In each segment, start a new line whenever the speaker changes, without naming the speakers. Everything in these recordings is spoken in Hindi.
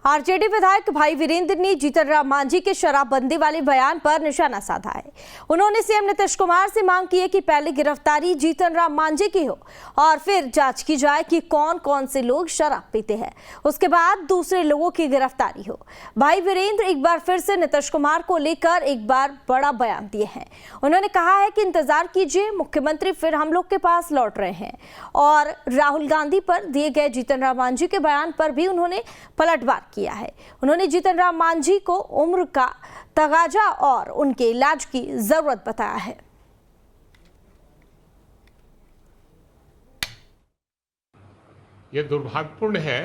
आरजेडी विधायक भाई वीरेंद्र ने जीतन राम मांझी के शराबबंदी वाले बयान पर निशाना साधा है। उन्होंने सीएम नीतीश कुमार से मांग की है कि पहले गिरफ्तारी जीतन राम मांझी की हो और फिर जांच की जाए कि कौन कौन से लोग शराब पीते हैं, उसके बाद दूसरे लोगों की गिरफ्तारी हो। भाई वीरेंद्र एक बार फिर से नीतीश कुमार को लेकर एक बार बड़ा बयान दिए हैं। उन्होंने कहा है कि इंतजार कीजिए, मुख्यमंत्री फिर हम लोग के पास लौट रहे हैं। और राहुल गांधी पर दिए गए जीतन राम मांझी के बयान पर भी उन्होंने पलटवार किया है। उन्होंने जीतन राम मांझी को उम्र का तगाजा और उनके इलाज की जरूरत बताया है।
यह दुर्भाग्यपूर्ण है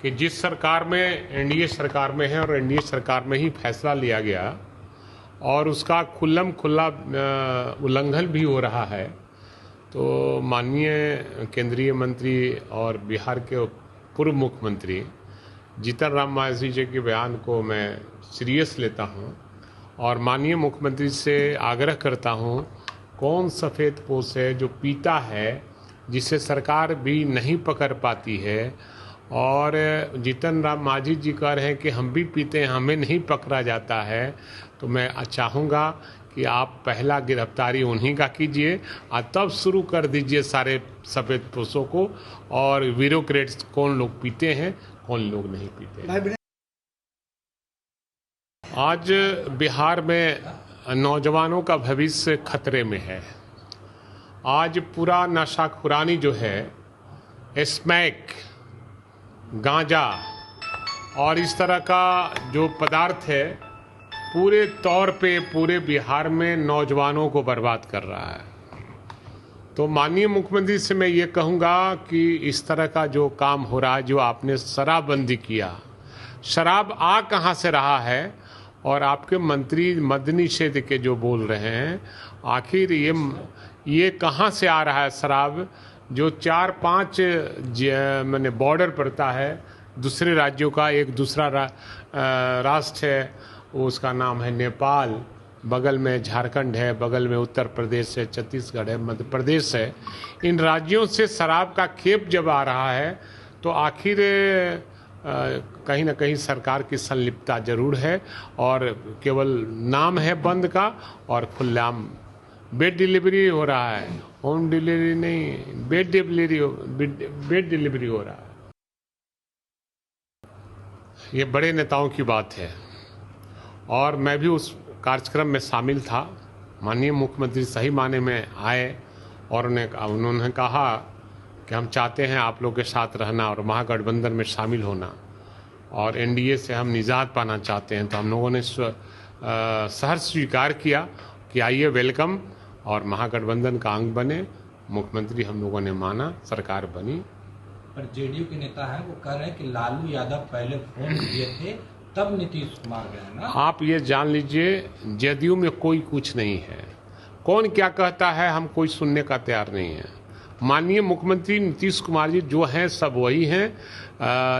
कि जिस सरकार में एनडीए सरकार में है और एनडीए सरकार में ही फैसला लिया गया और उसका खुल्लम खुल्ला उल्लंघन भी हो रहा है, तो माननीय केंद्रीय मंत्री और बिहार के पूर्व मुख्यमंत्री जीतन राम मांझी जी के बयान को मैं सीरियस लेता हूं और माननीय मुख्यमंत्री से आग्रह करता हूं, कौन सफ़ेद पोश है जो पीता है जिसे सरकार भी नहीं पकड़ पाती है। और जीतन राम मांझी जी कह रहे हैं कि हम भी पीते हैं, हमें नहीं पकड़ा जाता है। तो मैं चाहूँगा कि आप पहला गिरफ्तारी उन्हीं का कीजिए और तब शुरू कर दीजिए सारे सफ़ेद पोशों को और ब्यूरोक्रेट्स कौन लोग पीते हैं कौन लोग नहीं पीते। आज बिहार में नौजवानों का भविष्य खतरे में है। आज पूरा नशाखुरानी जो है, स्मैक, गांजा और इस तरह का जो पदार्थ है पूरे तौर पे पूरे बिहार में नौजवानों को बर्बाद कर रहा है। तो माननीय मुख्यमंत्री से मैं ये कहूँगा कि इस तरह का जो काम हो रहा है, जो आपने शराबबंदी किया, शराब आ कहाँ से रहा है और आपके मंत्री मद्य निषेध के जो बोल रहे हैं, आखिर ये कहाँ से आ रहा है शराब जो 4-5 मैंने बॉर्डर पड़ता है दूसरे राज्यों का। एक दूसरा राष्ट्र है, उसका नाम है नेपाल, बगल में झारखंड है, बगल में उत्तर प्रदेश है, छत्तीसगढ़ है, मध्य प्रदेश है। इन राज्यों से शराब का खेप जब आ रहा है तो आखिर कहीं ना कहीं सरकार की संलिप्तता जरूर है और केवल नाम है बंद का और खुलेआम बेड डिलीवरी हो रहा है, होम डिलीवरी नहीं, बेड डिलीवरी हो रहा है। ये बड़े नेताओं की बात है और मैं भी उस कार्यक्रम में शामिल था। माननीय मुख्यमंत्री सही माने में आए और उन्होंने कहा कि हम चाहते हैं आप लोग के साथ रहना और महागठबंधन में शामिल होना और एनडीए से हम निजात पाना चाहते हैं। तो हम लोगों ने सहर्ष स्वीकार किया कि आइए, वेलकम, और महागठबंधन का अंग बने। मुख्यमंत्री हम लोगों ने माना, सरकार बनी।
पर जेडीयू के नेता हैं, वो कह रहे हैं कि लालू यादव पहले फोन किए थे तब नीतीश कुमार गए ना।
आप ये जान लीजिए, जेडीयू में कोई कुछ नहीं है। कौन क्या कहता है हम कोई सुनने का तैयार नहीं है। माननीय मुख्यमंत्री नीतीश कुमार जी जो हैं सब वही हैं,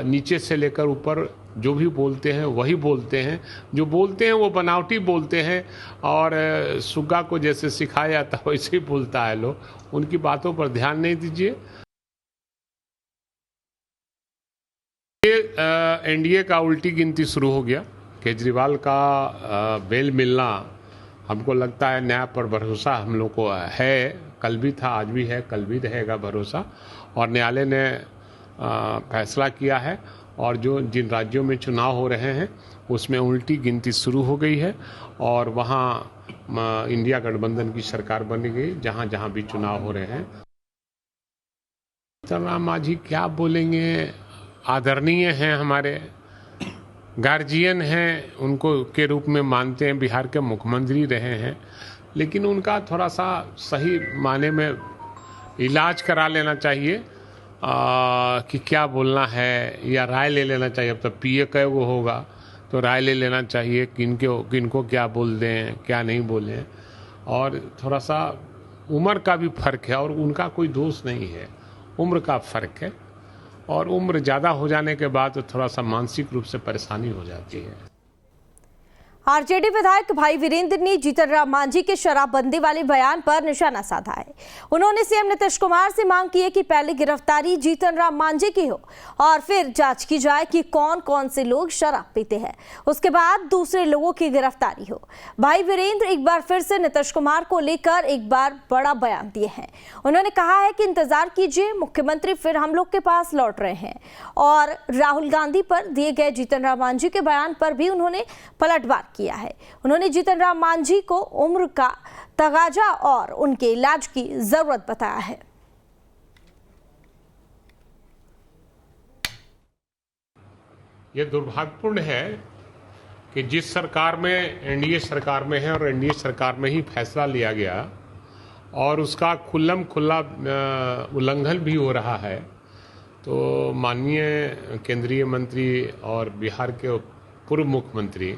नीचे से लेकर ऊपर जो भी बोलते हैं वही बोलते हैं। जो बोलते हैं वो बनावटी बोलते हैं और सुग्गा को जैसे सिखाया जाता है वैसे ही बोलता है लोग। उनकी बातों पर ध्यान नहीं दीजिए। एनडीए का उल्टी गिनती शुरू हो गया। केजरीवाल का बेल मिलना हमको लगता है न्याय पर भरोसा हम लोग को है। कल भी था, आज भी है, कल भी रहेगा भरोसा। और न्यायालय ने फैसला किया है और जो जिन राज्यों में चुनाव हो रहे हैं उसमें उल्टी गिनती शुरू हो गई है और वहाँ इंडिया गठबंधन की सरकार बन गई जहाँ जहाँ भी चुनाव हो रहे हैं। जीतन राम मांझी क्या बोलेंगे, आदरणीय हैं, हमारे गार्जियन हैं, उनको के रूप में मानते हैं, बिहार के मुख्यमंत्री रहे हैं, लेकिन उनका थोड़ा सा सही माने में इलाज करा लेना चाहिए कि क्या बोलना है या राय ले लेना चाहिए। अब तो पीए कई वो होगा तो राय ले लेना चाहिए किनको क्या बोल दें क्या नहीं बोलें। और थोड़ा सा उम्र का भी फ़र्क है और उनका कोई दोष नहीं है, उम्र का फ़र्क है और उम्र ज़्यादा हो जाने के बाद तो थोड़ा सा मानसिक रूप से परेशानी हो जाती है।
आरजेडी विधायक भाई वीरेंद्र ने जीतनराम मांझी के शराबबंदी वाले बयान पर निशाना साधा है। उन्होंने सीएम नीतीश कुमार से मांग की है कि पहले गिरफ्तारी जीतनराम मांझी की हो और फिर जांच की जाए कि कौन कौन से लोग शराब पीते हैं, उसके बाद दूसरे लोगों की गिरफ्तारी हो। भाई वीरेंद्र एक बार फिर से नीतीश कुमार को लेकर एक बार बड़ा बयान दिए हैं। उन्होंने कहा है कि इंतजार कीजिए, मुख्यमंत्री फिर हम लोग के पास लौट रहे हैं। और राहुल गांधी पर दिए गए जीतनराम मांझी के बयान पर भी उन्होंने पलटवार किया है। उन्होंने जीतनराम मांझी को उम्र का तगाजा और उनके इलाज की जरूरत बताया है।
ये दुर्भाग्यपूर्ण है कि जिस सरकार में एनडीए सरकार में है और एनडीए सरकार में ही फैसला लिया गया और उसका खुल्लम खुल्ला उल्लंघन भी हो रहा है, तो माननीय केंद्रीय मंत्री और बिहार के पूर्व मुख्यमंत्री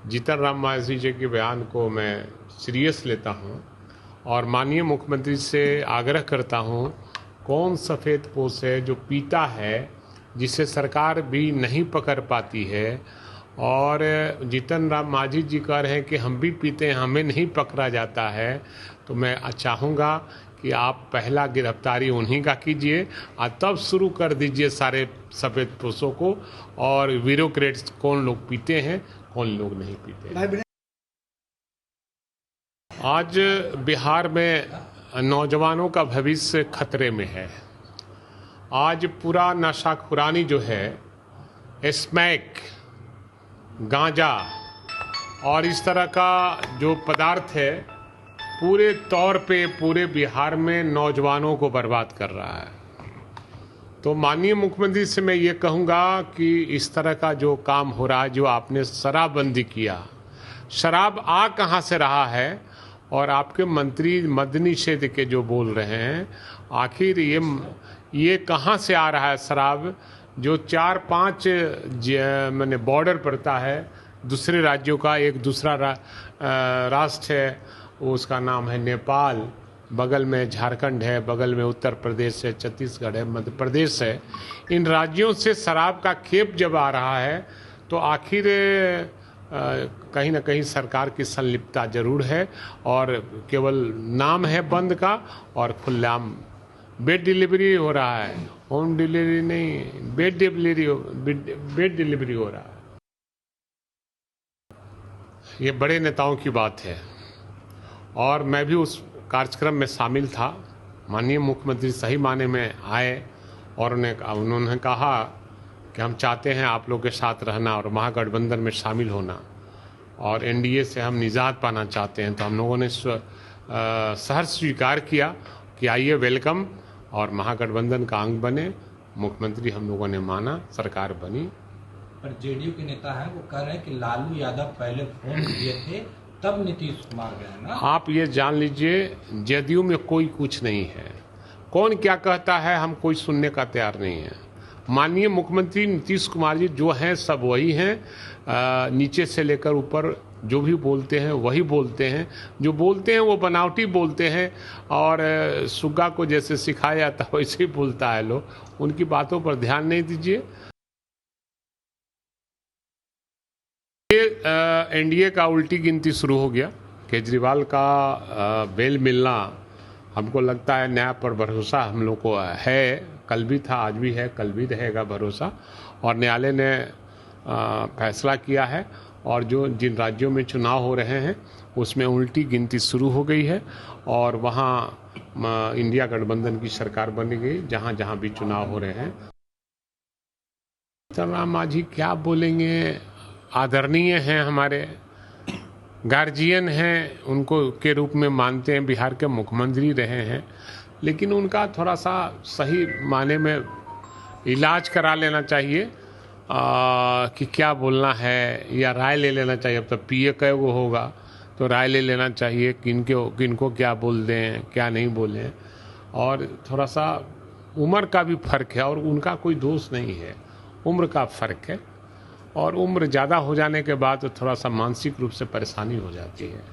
जीतनराम मांझी जी के बयान को मैं सीरियस लेता हूं और माननीय मुख्यमंत्री से आग्रह करता हूं, कौन सफ़ेद पोश है जो पीता है जिसे सरकार भी नहीं पकड़ पाती है। और जीतनराम मांझी जी कह रहे हैं कि हम भी पीते हैं, हमें नहीं पकड़ा जाता है। तो मैं चाहूँगा कि आप पहला गिरफ्तारी उन्हीं का कीजिए और तब शुरू कर दीजिए सारे सफ़ेद पोशों को और ब्यूरोक्रेट्स कौन लोग पीते हैं कौन लोग नहीं पीते हैं। आज बिहार में नौजवानों का भविष्य खतरे में है। आज पूरा नशाखुरानी जो है, स्मैक, गांजा और इस तरह का जो पदार्थ है पूरे तौर पे पूरे बिहार में नौजवानों को बर्बाद कर रहा है। तो माननीय मुख्यमंत्री से मैं ये कहूँगा कि इस तरह का जो काम हो रहा है, जो आपने शराबबंदी किया, शराब आ कहाँ से रहा है और आपके मंत्री मद्य निषेध के जो बोल रहे हैं, आखिर ये कहाँ से आ रहा है शराब जो 4-5 मैंने बॉर्डर पड़ता है दूसरे राज्यों का। एक दूसरा राष्ट्र है, उसका नाम है नेपाल, बगल में झारखंड है, बगल में उत्तर प्रदेश है, छत्तीसगढ़ है, मध्य प्रदेश है। इन राज्यों से शराब का खेप जब आ रहा है तो आखिर कहीं ना कहीं सरकार की संलिप्तता जरूर है और केवल नाम है बंद का और खुलेआम बेड डिलीवरी हो रहा है, होम डिलीवरी नहीं, बेड डिलीवरी हो रहा है। ये बड़े नेताओं की बात है और मैं भी उस कार्यक्रम में शामिल था। माननीय मुख्यमंत्री सही माने में आए और उन्होंने कहा कि हम चाहते हैं आप लोग के साथ रहना और महागठबंधन में शामिल होना और एनडीए से हम निजात पाना चाहते हैं। तो हम लोगों ने सहर्ष स्वीकार किया कि आइए, वेलकम, और महागठबंधन का अंग बने। मुख्यमंत्री हम लोगों ने माना, सरकार बनी।
पर जेडीयू के नेता हैं वो कह रहे हैं कि लालू यादव पहले फोन किए थे तब नीतीश कुमार गए ना। आप
ये जान लीजिए, जेडीयू में कोई कुछ नहीं है। कौन क्या कहता है हम कोई सुनने का तैयार नहीं है। माननीय मुख्यमंत्री नीतीश कुमार जी जो हैं सब वही हैं, नीचे से लेकर ऊपर जो भी बोलते हैं वही बोलते हैं। जो बोलते हैं वो बनावटी बोलते हैं और सुग्गा को जैसे सिखाया जाता वैसे ही बोलता है लोग। उनकी बातों पर ध्यान नहीं दीजिए। एनडीए का उल्टी गिनती शुरू हो गया। केजरीवाल का बेल मिलना हमको लगता है न्याय पर भरोसा हम लोग को है। कल भी था, आज भी है, कल भी रहेगा भरोसा। और न्यायालय ने फैसला किया है और जिन राज्यों में चुनाव हो रहे हैं उसमें उल्टी गिनती शुरू हो गई है और वहाँ इंडिया गठबंधन की सरकार बन गई जहाँ जहाँ भी चुनाव हो रहे हैं। जीतनराम मांझी क्या बोलेंगे, आदरणीय हैं, हमारे गार्जियन हैं, उनको के रूप में मानते हैं, बिहार के मुख्यमंत्री रहे हैं, लेकिन उनका थोड़ा सा सही माने में इलाज करा लेना चाहिए कि क्या बोलना है या राय ले लेना चाहिए। अब तो पीए कई वो होगा तो राय ले लेना चाहिए किनको क्या बोल दें क्या नहीं बोलें। और थोड़ा सा उम्र का भी फ़र्क है और उनका कोई दोष नहीं है, उम्र का फ़र्क है और उम्र ज़्यादा हो जाने के बाद तो थोड़ा सा मानसिक रूप से परेशानी हो जाती है।